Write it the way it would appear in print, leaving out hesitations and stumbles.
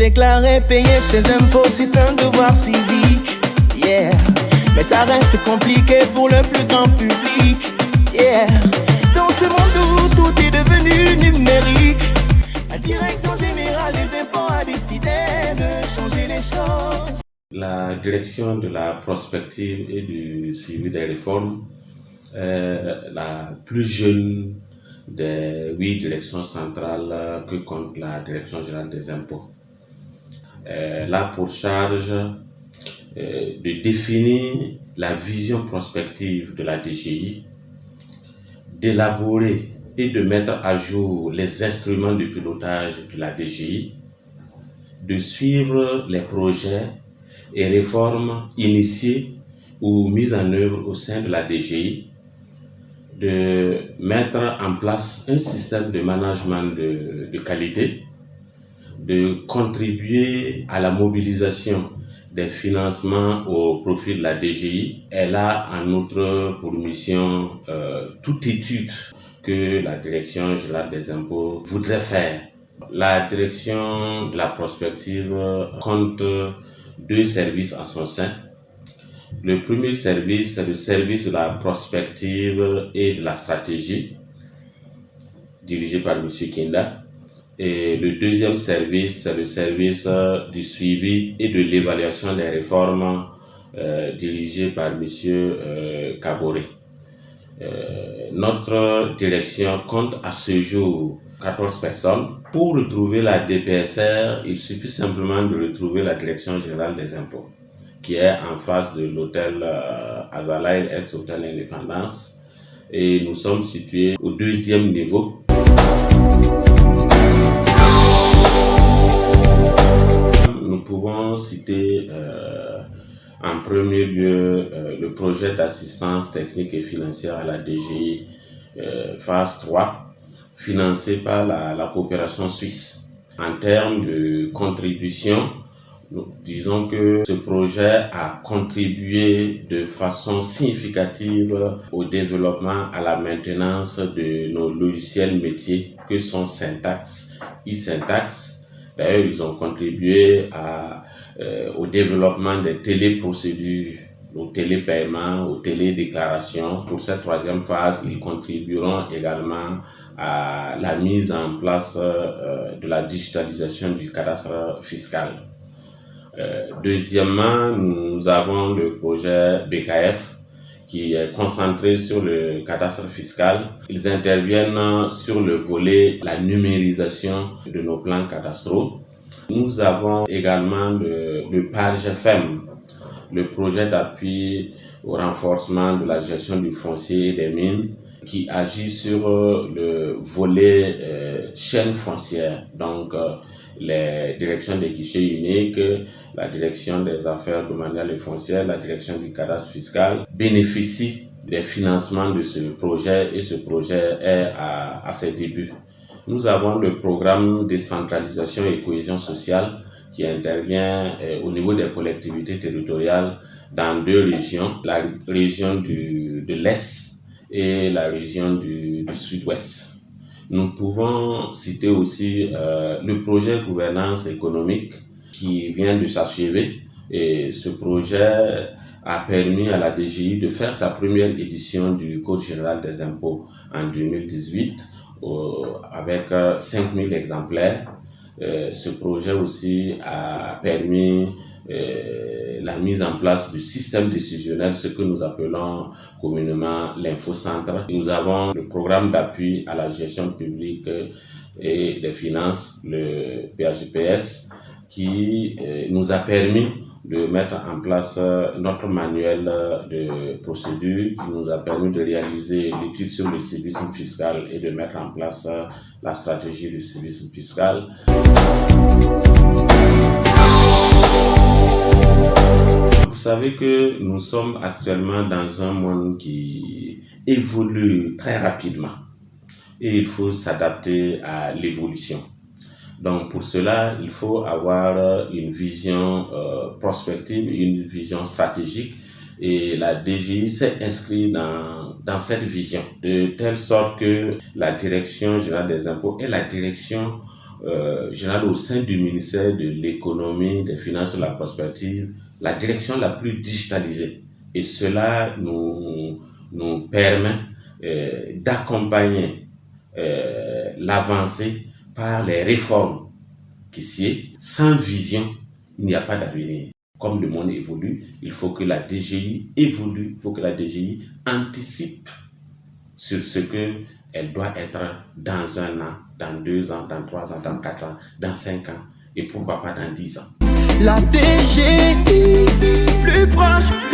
Déclarer, payer ses impôts, c'est un devoir civique, yeah. Mais ça reste compliqué pour le plus grand public, yeah. Dans ce monde où tout est devenu numérique, la direction générale des impôts a décidé de changer les choses. La direction de la prospective et du suivi des réformes est la plus jeune des 8 directions centrales que compte la Direction générale des impôts. Elle a pour charge de définir la vision prospective de la DGI, d'élaborer et de mettre à jour les instruments de pilotage de la DGI, de suivre les projets et réformes initiées ou mises en œuvre au sein de la DGI, de mettre en place un système de management de qualité, de contribuer à la mobilisation des financements au profit de la DGI. Elle a en outre pour mission toute étude que la Direction générale des impôts voudrait faire. La Direction de la prospective compte 2 services en son sein. Le premier service, c'est le service de la prospective et de la stratégie, dirigé par M. Kinda. Et le deuxième service, c'est le service du suivi et de l'évaluation des réformes, dirigé par M. Kaboré. Notre direction compte à ce jour 14 personnes. Pour retrouver la DPSR, il suffit simplement de retrouver la Direction générale des impôts, qui est en face de l'hôtel Azalaï, ex-hôtel Indépendance. Et nous sommes situés au 2e niveau. Nous pouvons citer en premier lieu le projet d'assistance technique et financière à la DGI phase 3, financé par la coopération suisse. En termes de contribution, nous disons que ce projet a contribué de façon significative au développement, à la maintenance de nos logiciels métiers que sont Syntax, e-Syntax. D'ailleurs, ils ont contribué au développement des téléprocédures, aux télépaiements, aux télédéclarations. Pour cette 3e phase, ils contribueront également à la mise en place de la digitalisation du cadastre fiscal. Deuxièmement, nous avons le projet BKF qui est concentré sur le cadastre fiscal. Ils interviennent sur le volet la numérisation de nos plans cadastraux. Nous avons également le PAGFM, le projet d'appui au renforcement de la gestion du foncier et des mines, qui agit sur le volet chaîne foncière, donc les directions des guichets uniques, la direction des affaires domaniales et foncières, la direction du cadastre fiscal bénéficient des financements de ce projet et ce projet est à ses débuts. Nous avons le programme décentralisation et cohésion sociale qui intervient au niveau des collectivités territoriales dans 2 régions, la région de l'Est et la région du Sud-Ouest. Nous pouvons citer aussi le projet gouvernance économique qui vient de s'achever et ce projet a permis à la DGI de faire sa première édition du Code général des impôts en 2018 avec 5000 exemplaires. Ce projet aussi a permis la mise en place du système décisionnel, ce que nous appelons communément l'infocentre. Nous avons le programme d'appui à la gestion publique et des finances, le PAGPS, qui nous a permis de mettre en place notre manuel de procédure, qui nous a permis de réaliser l'étude sur le civisme fiscal et de mettre en place la stratégie du civisme fiscal. Vous savez que nous sommes actuellement dans un monde qui évolue très rapidement et il faut s'adapter à l'évolution. Donc pour cela, il faut avoir une vision prospective, une vision stratégique et la DGI s'est inscrite dans cette vision de telle sorte que la Direction générale des impôts est la direction général au sein du ministère de l'économie, des finances et de la prospective, la direction la plus digitalisée. Et cela nous permet d'accompagner l'avancée par les réformes qui sied. Sans vision, il n'y a pas d'avenir. Comme le monde évolue, il faut que la DGI évolue, il faut que la DGI anticipe sur ce qu'elle doit être dans 1 an, dans 2 ans, dans 3 ans, dans 4 ans, dans 5 ans et pourquoi pas dans 10 ans. La DGI, plus proche.